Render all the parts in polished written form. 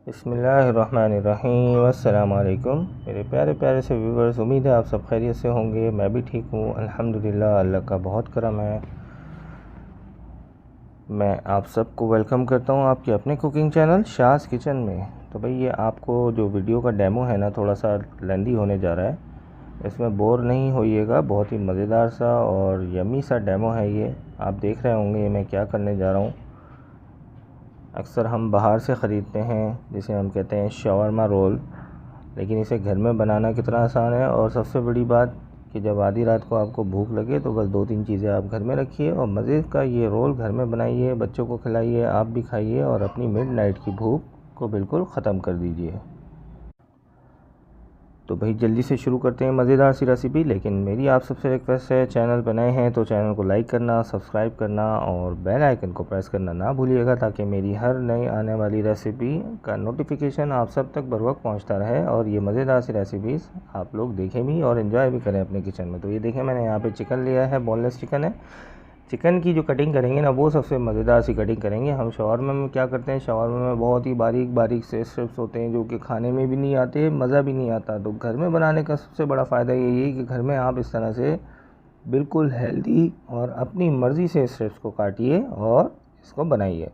बिस्मिल्लाहिर्रहमानिर्रहीम। अस्सलामुअलैकुम मेरे प्यारे प्यारे से व्यूवर्स, उम्मीद है आप सब खैरियत से होंगे। मैं भी ठीक हूँ अल्हम्दुलिल्लाह, अल्लाह का बहुत करम है। मैं आप सबको वेलकम करता हूँ आपके अपने कुकिंग चैनल शाहज़ किचन में। तो भाई ये आपको जो वीडियो का डेमो है ना, थोड़ा सा लेंदी होने जा रहा है, इसमें बोर नहीं होइएगा। बहुत ही मज़ेदार सा और यमी सा डेमो है ये। आप देख रहे होंगे मैं क्या करने जा रहा हूँ। अक्सर हम बाहर से ख़रीदते हैं जिसे हम कहते हैं शवरमा रोल, लेकिन इसे घर में बनाना कितना आसान है। और सबसे बड़ी बात कि जब आधी रात को आपको भूख लगे तो बस 2-3 चीज़ें आप घर में रखिए और मज़े का ये रोल घर में बनाइए, बच्चों को खिलाइए, आप भी खाइए और अपनी मिडनाइट की भूख को बिल्कुल ख़त्म कर दीजिए। तो भाई जल्दी से शुरू करते हैं मज़ेदार सी रेसिपी। लेकिन मेरी आप सबसे रिक्वेस्ट है, चैनल पर नए हैं तो चैनल को लाइक करना, सब्सक्राइब करना और बेल आइकन को प्रेस करना ना भूलिएगा, ताकि मेरी हर नई आने वाली रेसिपी का नोटिफिकेशन आप सब तक बर वक्त पहुँचता रहे और ये मज़ेदार सी रेसिपीज़ आप लोग देखें भी और इन्जॉय भी करें अपने किचन में। तो ये देखें, मैंने यहाँ पर चिकन लिया है, बोनलेस चिकन है। चिकन की जो कटिंग करेंगे ना, वो सबसे मज़ेदार सी कटिंग करेंगे। हम शवारमा में क्या करते हैं, शवारमा में बहुत ही बारीक बारीक से स्ट्रिप्स होते हैं जो कि खाने में भी नहीं आते, मज़ा भी नहीं आता। तो घर में बनाने का सबसे बड़ा फ़ायदा यही है कि घर में आप इस तरह से बिल्कुल हेल्दी और अपनी मर्ज़ी से स्ट्रिप्स को काटिए और इसको बनाइए।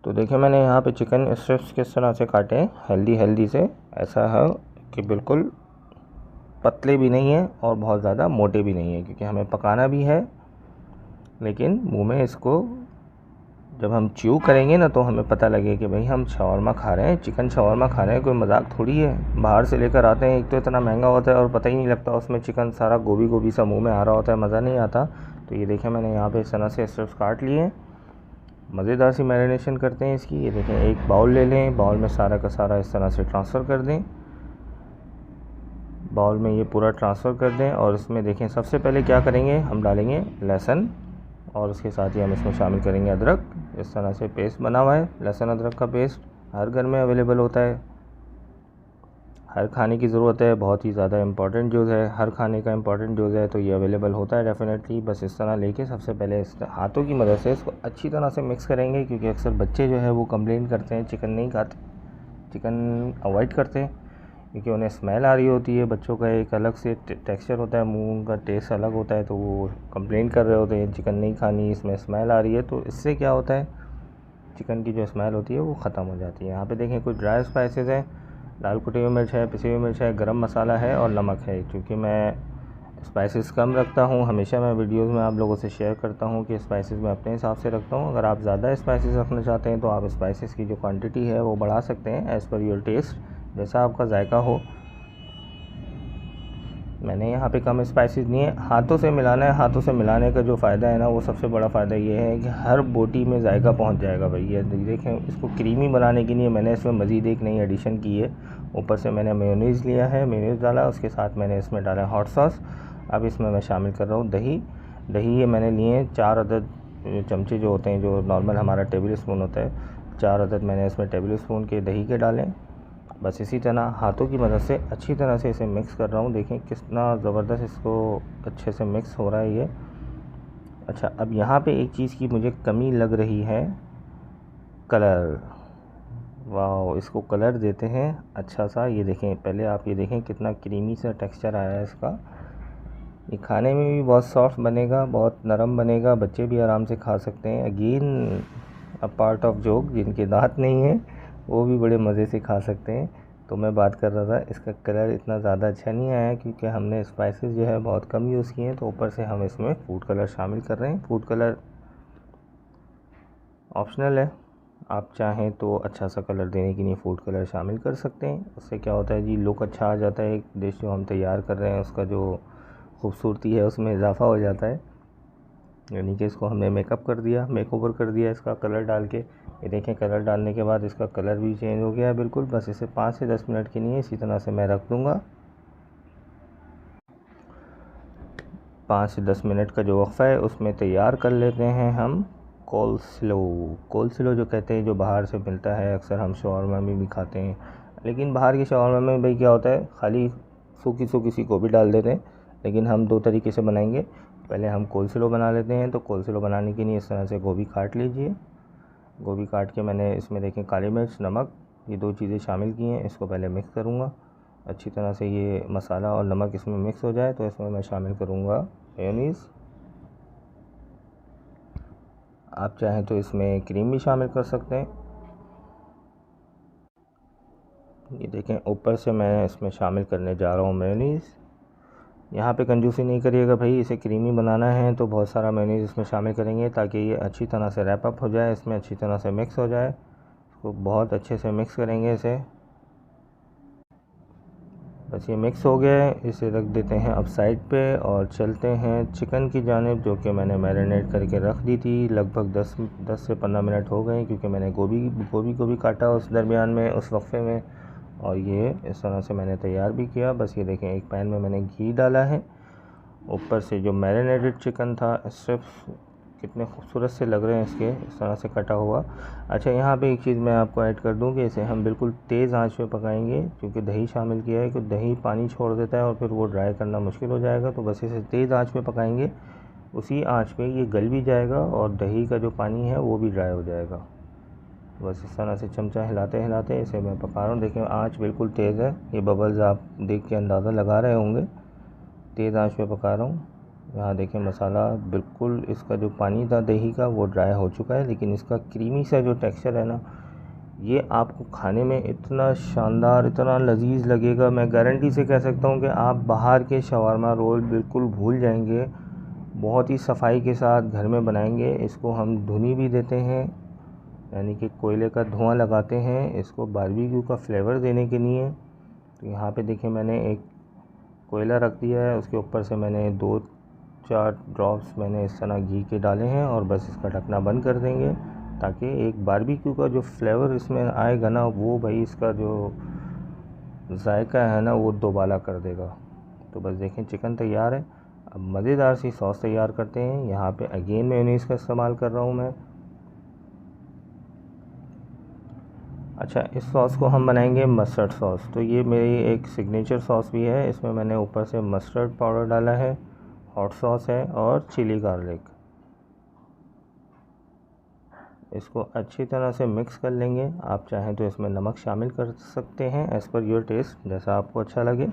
तो देखिए मैंने यहाँ पे चिकन स्ट्रिप्स किस तरह से काटे, हेल्दी से। ऐसा है कि बिल्कुल पतले भी नहीं है और बहुत ज़्यादा मोटे भी नहीं है, क्योंकि हमें पकाना भी है। लेकिन मुंह में इसको जब हम च्यू करेंगे ना, तो हमें पता लगे कि भाई हम शवारमा खा रहे हैं, चिकन शवारमा खा रहे हैं। कोई मजाक थोड़ी है। बाहर से लेकर आते हैं, एक तो इतना महंगा होता है और पता ही नहीं लगता उसमें चिकन सारा गोभी सा मुंह में आ रहा होता है, मज़ा नहीं आता। तो ये देखें मैंने यहाँ पे इस तरह से स्ट्रिप्स काट लिए। मज़ेदार सी मैरिनेशन करते हैं इसकी। ये देखें, एक बाउल ले लें, बाउल में सारा का सारा इस तरह से ट्रांसफ़र कर दें। बाउल में ये पूरा ट्रांसफ़र कर दें और इसमें देखें सबसे पहले क्या करेंगे, हम डालेंगे लहसुन और उसके साथ ही हम इसमें शामिल करेंगे अदरक। इस तरह से पेस्ट बना हुआ है। लहसुन अदरक का पेस्ट हर घर में अवेलेबल होता है, हर खाने की ज़रूरत है। बहुत ही ज़्यादा इम्पॉर्टेंट यूज़ है, हर खाने का इम्पॉर्टेंट यूज़ है, तो ये अवेलेबल होता है डेफिनेटली। बस इस तरह लेके सबसे पहले इस हाथों की मदद से इसको अच्छी तरह से मिक्स करेंगे, क्योंकि अक्सर बच्चे जो है वो कंप्लेन करते हैं, चिकन नहीं खाते, चिकन अवॉइड करते हैं क्योंकि उन्हें स्मेल आ रही होती है। बच्चों का एक अलग से टेक्सचर होता है, मुंह का टेस्ट अलग होता है, तो वो कंप्लेन कर रहे होते हैं चिकन नहीं खानी, इसमें स्मेल आ रही है। तो इससे क्या होता है, चिकन की जो स्मेल होती है वो ख़त्म हो जाती है। यहाँ पे देखें कुछ ड्राई स्पाइसेस हैं, लाल कुटी हुई मिर्च है, पिसी हुई मिर्च है, गरम मसाला है और नमक है। क्योंकि मैं स्पाइसेस कम रखता हूँ, हमेशा मैं वीडियोस में आप लोगों से शेयर करता हूँ कि स्पाइसेस मैं अपने हिसाब से रखता हूँ। अगर आप ज़्यादा स्पाइसेस रखना चाहते हैं तो आप स्पाइसेस की जो क्वांटिटी है वो बढ़ा सकते हैं, एज़ पर योर टेस्ट, जैसा आपका जायका हो। मैंने यहाँ पे कम स्पाइसेस नहीं है। हाथों से मिलाना है। हाथों से मिलाने का जो फ़ायदा है ना, वो सबसे बड़ा फ़ायदा ये है कि हर बोटी में जायका पहुँच जाएगा भाई। ये देखें, इसको क्रीमी बनाने के लिए मैंने इसमें मज़ीद एक नई एडिशन की है। ऊपर से मैंने मेयोनीज़ लिया है, मेयोनीज़ डाला, उसके साथ मैंने इसमें डाला हॉट सॉस। अब इसमें मैं शामिल कर रहा हूँ दही ये मैंने लिए हैं 4 अदद चमचे जो होते हैं, जो नॉर्मल हमारा टेबल स्पून होता है, 4 अदद मैंने इसमें टेबल स्पून के दही के डालें। बस इसी तरह हाथों की मदद से अच्छी तरह से इसे मिक्स कर रहा हूँ। देखें कितना ज़बरदस्त इसको अच्छे से मिक्स हो रहा है ये। अच्छा, अब यहाँ पे एक चीज़ की मुझे कमी लग रही है, कलर। वाह, इसको कलर देते हैं अच्छा सा। ये देखें, पहले आप ये देखें कितना क्रीमी सा टेक्सचर आया है इसका। ये खाने में भी बहुत सॉफ्ट बनेगा, बहुत नरम बनेगा, बच्चे भी आराम से खा सकते हैं। Again a part of joke, जिनके दांत नहीं हैं वो भी बड़े मज़े से खा सकते हैं। तो मैं बात कर रहा था, इसका कलर इतना ज़्यादा अच्छा नहीं आया क्योंकि हमने स्पाइसेस जो है बहुत कम यूज़ किए हैं। तो ऊपर से हम इसमें फूड कलर शामिल कर रहे हैं। फूड कलर ऑप्शनल है, आप चाहें तो अच्छा सा कलर देने के लिए फूड कलर शामिल कर सकते हैं। उससे क्या होता है जी, लुक अच्छा आ जाता है। एक डिश जो हम तैयार कर रहे हैं उसका जो खूबसूरती है उसमें इजाफा हो जाता है। यानी कि इसको हमने मेकअप कर दिया, मेकओवर कर दिया इसका कलर डाल के। ये देखें, कलर डालने के बाद इसका कलर भी चेंज हो गया है बिल्कुल। बस इसे 5 से 10 मिनट के लिए इसी तरह से मैं रख दूँगा। 5 से 10 मिनट का जो वक्फ़ा है उसमें तैयार कर लेते हैं हम कोलस्लो जो कहते हैं, जो बाहर से मिलता है। अक्सर हम शवारमा में भी खाते हैं, लेकिन बाहर के शवारमा में भाई क्या होता है, खाली सूखी सी गोभी डाल देते हैं। लेकिन हम 2 तरीके से बनाएंगे। पहले हम कोलस्लो बना लेते हैं। तो कोलस्लो बनाने के लिए इस तरह से गोभी काट लीजिए, गोभी काट के मैंने इसमें देखें काली मिर्च, नमक, ये 2 चीज़ें शामिल की हैं। इसको पहले मिक्स करूँगा अच्छी तरह से, ये मसाला और नमक इसमें मिक्स हो जाए तो इसमें मैं शामिल करूँगा मेयोनीज़। आप चाहें तो इसमें क्रीम भी शामिल कर सकते हैं। ये देखें ऊपर से मैं इसमें शामिल करने जा रहा हूँ मेयोनीज़। यहाँ पे कंजूसी नहीं करिएगा भाई, इसे क्रीमी बनाना है तो बहुत सारा मेयोनीज़ इसमें शामिल करेंगे ताकि ये अच्छी तरह से रैप अप हो जाए, इसमें अच्छी तरह से मिक्स हो जाए। इसको बहुत अच्छे से मिक्स करेंगे इसे। बस ये मिक्स हो गया है, इसे रख देते हैं अब साइड पे और चलते हैं चिकन की जानिब, जो कि मैंने मैरिनेट करके रख दी थी। लगभग 10 से 15 मिनट हो गए क्योंकि मैंने गोभी को भी काटा उस दरमियान में, उस वक्फे में, और ये इस तरह से मैंने तैयार भी किया। बस ये देखें एक पैन में मैंने घी डाला है, ऊपर से जो मैरिनेटेड चिकन था, स्ट्रिप्स कितने खूबसूरत से लग रहे हैं इसके, इस तरह से कटा हुआ। अच्छा, यहाँ पे एक चीज़ मैं आपको ऐड कर दूँ कि इसे हम बिल्कुल तेज़ आंच पे पकाएंगे क्योंकि दही शामिल किया है कि दही पानी छोड़ देता है और फिर वो ड्राई करना मुश्किल हो जाएगा। तो बस इसे तेज़ आंच पे पकाएंगे, उसी आंच पे ये गल भी जाएगा और दही का जो पानी है वो भी ड्राई हो जाएगा। बस इस तरह से चमचा हिलाते हिलाते इसे मैं पका रहा हूँ। देखिए आँच बिल्कुल तेज़ है, ये बबल्स आप देख के अंदाज़ा लगा रहे होंगे, तेज़ आंच पे पका रहा हूँ। यहाँ देखें मसाला बिल्कुल, इसका जो पानी था दही का वो ड्राई हो चुका है, लेकिन इसका क्रीमी सा जो टेक्सचर है ना, ये आपको खाने में इतना शानदार, इतना लजीज लगेगा। मैं गारंटी से कह सकता हूँ कि आप बाहर के शवारमा रोल बिल्कुल भूल जाएंगे। बहुत ही सफाई के साथ घर में बनाएंगे। इसको हम धुनी भी देते हैं, यानी कि कोयले का धुआं लगाते हैं इसको बारबेक्यू का फ्लेवर देने के लिए। तो यहाँ पे देखिए मैंने एक कोयला रख दिया है, उसके ऊपर से मैंने 2-4 ड्रॉप्स मैंने इस तरह घी के डाले हैं और बस इसका ढकना बंद कर देंगे ताकि एक बारबेक्यू का जो फ्लेवर इसमें आएगा ना, वो भाई इसका जो जायका है ना वो दोबाला कर देगा। तो बस देखें चिकन तैयार है। अब मज़ेदार सी सॉस तैयार करते हैं। यहाँ पे अगेन मेयोनीज़ का इस्तेमाल कर रहा हूँ मैं। अच्छा, इस सॉस को हम बनाएंगे मस्टर्ड सॉस। तो ये मेरी एक सिग्नेचर सॉस भी है, इसमें मैंने ऊपर से मस्टर्ड पाउडर डाला है, हॉट सॉस है और चिली गार्लिक। इसको अच्छी तरह से मिक्स कर लेंगे। आप चाहें तो इसमें नमक शामिल कर सकते हैं एज़ पर योर टेस्ट, जैसा आपको अच्छा लगे।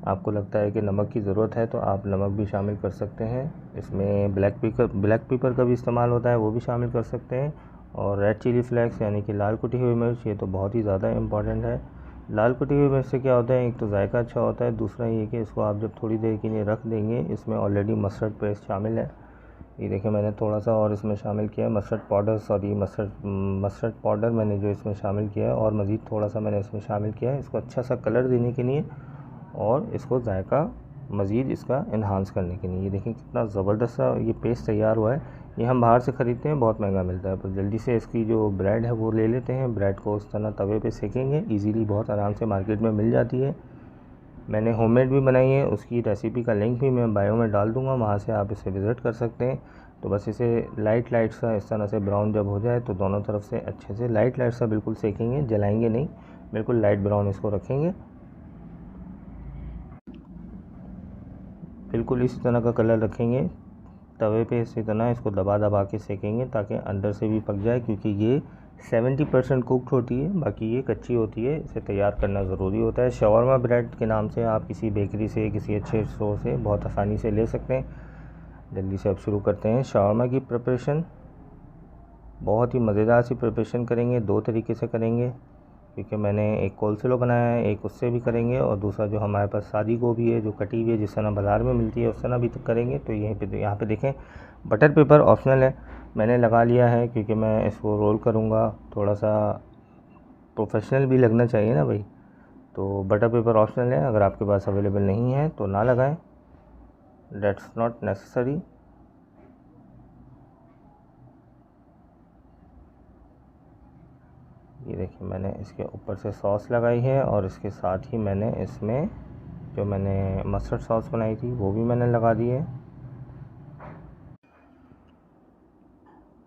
आपको लगता है कि नमक की ज़रूरत है तो आप नमक भी शामिल कर सकते हैं। इसमें ब्लैक पेपर का भी इस्तेमाल होता है, वो भी शामिल कर सकते हैं। और रेड चिली फ्लेक्स यानी कि लाल कुटी हुई मिर्च, ये तो बहुत ही ज़्यादा इम्पॉर्टेंट है। लाल कुटी हुई मिर्च से क्या होता है, एक तो जायका अच्छा होता है, दूसरा ये कि इसको आप जब थोड़ी देर के लिए रख देंगे, इसमें ऑलरेडी मस्टर्ड पेस्ट शामिल है। ये देखिए मैंने थोड़ा सा और इसमें शामिल किया है मस्टर्ड पाउडर मैंने जो इसमें शामिल किया है, और मज़ीद थोड़ा सा मैंने इसमें शामिल किया है इसको अच्छा सा कलर देने के लिए और इसको जायका मज़ीद इसका इन्हांस करने के लिए। ये देखिए कितना ज़बरदस्त सा ये पेस्ट तैयार हुआ है। ये हम बाहर से ख़रीदते हैं, बहुत महंगा मिलता है। तो जल्दी से इसकी जो ब्रेड है वो ले लेते हैं। ब्रेड को उस तरह तवे पे सेकेंगे, इजीली बहुत आराम से मार्केट में मिल जाती है। मैंने होममेड भी बनाई है, उसकी रेसिपी का लिंक भी मैं बायो में डाल दूँगा, वहाँ से आप इसे विज़िट कर सकते हैं। तो बस इसे लाइट सा इस तरह से ब्राउन जब हो जाए तो दोनों तरफ से अच्छे से लाइट सा बिल्कुल सेकेंगे, जलाएंगे नहीं, बिल्कुल लाइट ब्राउन इसको रखेंगे। बिल्कुल इसी तरह का कलर रखेंगे तवे पे, इसी तरह इसको दबा दबा के सेकेंगे ताकि अंदर से भी पक जाए, क्योंकि ये 70% कुक्ड होती है, बाकी ये कच्ची होती है। इसे तैयार करना ज़रूरी होता है। शवारमा ब्रेड के नाम से आप किसी बेकरी से, किसी अच्छे स्टोर से बहुत आसानी से ले सकते हैं। जल्दी से अब शुरू करते हैं शवारमा की प्रिपरेशन। बहुत ही मज़ेदार सी प्रिपरेशन करेंगे, 2 तरीके से करेंगे, क्योंकि मैंने एक कोलस्लो बनाया है, एक उससे भी करेंगे और दूसरा जो हमारे पास सादी गोभी है जो कटी हुई है जिस तरह बाज़ार में मिलती है उस तरह भी तो करेंगे। तो यहाँ पे देखें बटर पेपर ऑप्शनल है, मैंने लगा लिया है क्योंकि मैं इसको रोल करूँगा, थोड़ा सा प्रोफेशनल भी लगना चाहिए ना भाई। तो बटर पेपर ऑप्शनल है, अगर आपके पास अवेलेबल नहीं है तो ना लगाएं, दैट्स नॉट नेसेसरी। ये देखिए मैंने इसके ऊपर से सॉस लगाई है और इसके साथ ही मैंने इसमें जो मैंने मस्टर्ड सॉस बनाई थी वो भी मैंने लगा दी है।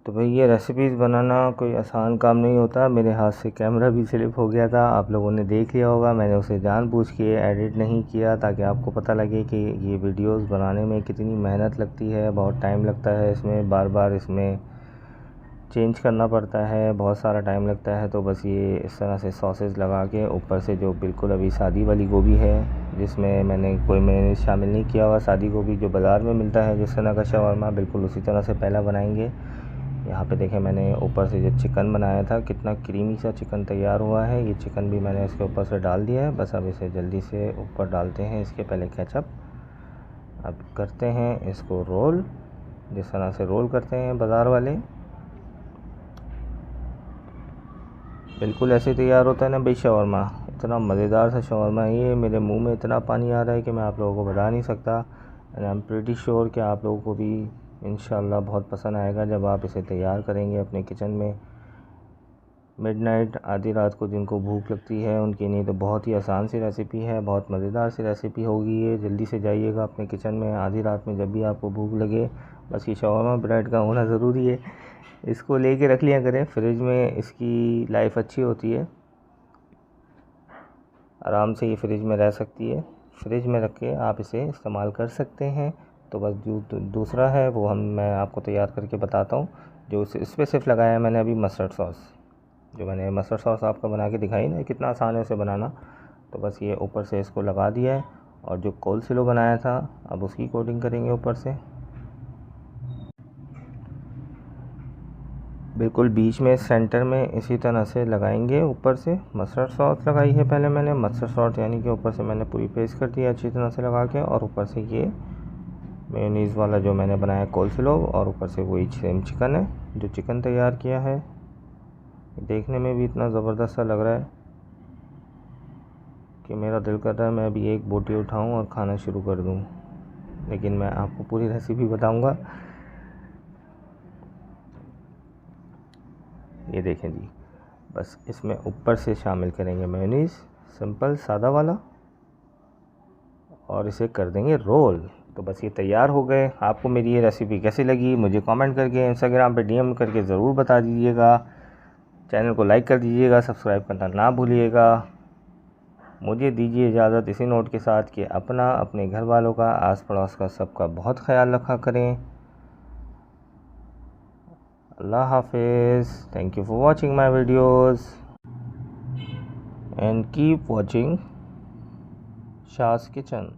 तो भाई ये रेसिपीज़ बनाना कोई आसान काम नहीं होता। मेरे हाथ से कैमरा भी स्लिप हो गया था, आप लोगों ने देख लिया होगा। मैंने उसे जानबूझ के एडिट नहीं किया ताकि आपको पता लगे कि ये वीडियोस बनाने में कितनी मेहनत लगती है, बहुत टाइम लगता है इसमें, बार बार इसमें चेंज करना पड़ता है, बहुत सारा टाइम लगता है। तो बस ये इस तरह से सॉसेज लगा के ऊपर से जो बिल्कुल अभी सादी वाली गोभी है, जिसमें मैंने कोई मेयोनीज शामिल नहीं किया हुआ, सादी गोभी जो बाज़ार में मिलता है जिस तरह का शवरमा, बिल्कुल उसी तरह से पहला बनाएंगे। यहाँ पे देखें मैंने ऊपर से जो चिकन बनाया था, कितना क्रीमी सा चिकन तैयार हुआ है। ये चिकन भी मैंने इसके ऊपर से डाल दिया है। बस अब इसे जल्दी से ऊपर डालते हैं, इसके पहले केचप। अब करते हैं इसको रोल, जिस तरह से रोल करते हैं बाज़ार वाले, बिल्कुल ऐसे तैयार होता है ना भाई शवरमा। इतना मज़ेदार सा शवरमा है ये, मेरे मुंह में इतना पानी आ रहा है कि मैं आप लोगों को बता नहीं सकता। And I am pretty sure कि आप लोगों को भी इंशाल्लाह बहुत पसंद आएगा जब आप इसे तैयार करेंगे अपने किचन में। मिडनाइट, आधी रात को जिनको भूख लगती है उनके लिए तो बहुत ही आसान सी रेसिपी है, बहुत मज़ेदार सी रेसिपी होगी ये। जल्दी से जाइएगा अपने किचन में आधी रात में जब भी आपको भूख लगे। बस ये शवरमा ब्रेड का होना ज़रूरी है, इसको लेके रख लिया करें फ्रिज में, इसकी लाइफ अच्छी होती है, आराम से ये फ्रिज में रह सकती है। फ्रिज में रख के आप इसे इस्तेमाल कर सकते हैं। तो बस जो दूसरा है वो मैं आपको तैयार करके बताता हूँ। जो इस पर सिर्फ लगाया है मैंने अभी मस्टर्ड सॉस, जो मैंने मस्टर्ड सॉस आपको बना के दिखाई ना, कितना आसान है उसे बनाना। तो बस ये ऊपर से इसको लगा दिया है। और जो कोलस्लो बनाया था अब उसकी कोटिंग करेंगे ऊपर से, बिल्कुल बीच में सेंटर में इसी तरह से लगाएंगे। ऊपर से मस्टर्ड सॉस लगाई है पहले मैंने, मस्टर्ड सॉस यानी कि ऊपर से मैंने पूरी पेस्ट कर दी अच्छी तरह से लगा के। और ऊपर से ये मेयोनीज़ वाला जो मैंने बनाया कोलस्लो, और ऊपर से वही सेम चिकन है जो चिकन तैयार किया है। देखने में भी इतना ज़बरदस्त सा लग रहा है कि मेरा दिल कर रहा है मैं अभी एक बोटी उठाऊं और खाना शुरू कर दूं। लेकिन मैं आपको पूरी रेसिपी बताऊंगा। ये देखें जी, बस इसमें ऊपर से शामिल करेंगे मेयोनीज़, सिंपल सादा वाला, और इसे कर देंगे रोल। तो बस ये तैयार हो गए। आपको मेरी ये रेसिपी कैसी लगी मुझे कमेंट करके इंस्टाग्राम पे डीएम करके ज़रूर बता दीजिएगा। चैनल को लाइक कर दीजिएगा, सब्सक्राइब करना ना भूलिएगा। मुझे दीजिए इजाज़त इसी नोट के साथ कि अपना, अपने घर वालों का, आस पड़ोस का, सबका बहुत ख्याल रखा करें। अल्लाह हाफिज़। Thank you for watching my videos and keep watching Shah's kitchen.